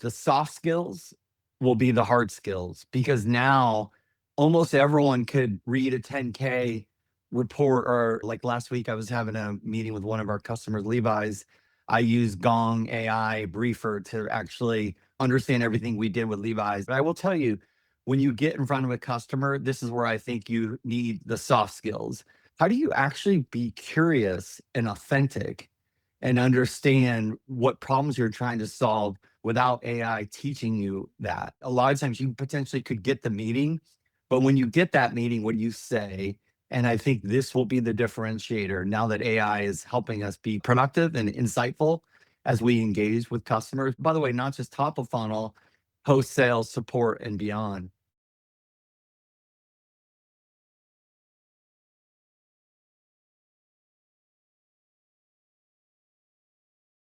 The soft skills will be the hard skills because now almost everyone could read a 10K report. Or like last week, I was having a meeting with one of our customers, Levi's. I used Gong AI Briefer to actually understand everything we did with Levi's. But I will tell you, when you get in front of a customer, this is where I think you need the soft skills. How do you actually be curious and authentic and understand what problems you're trying to solve without AI teaching you that? A lot of times you potentially could get the meeting, but when you get that meeting, what do you say? And I think this will be the differentiator now that AI is helping us be productive and insightful as we engage with customers. By the way, not just top of funnel, post sales support and beyond.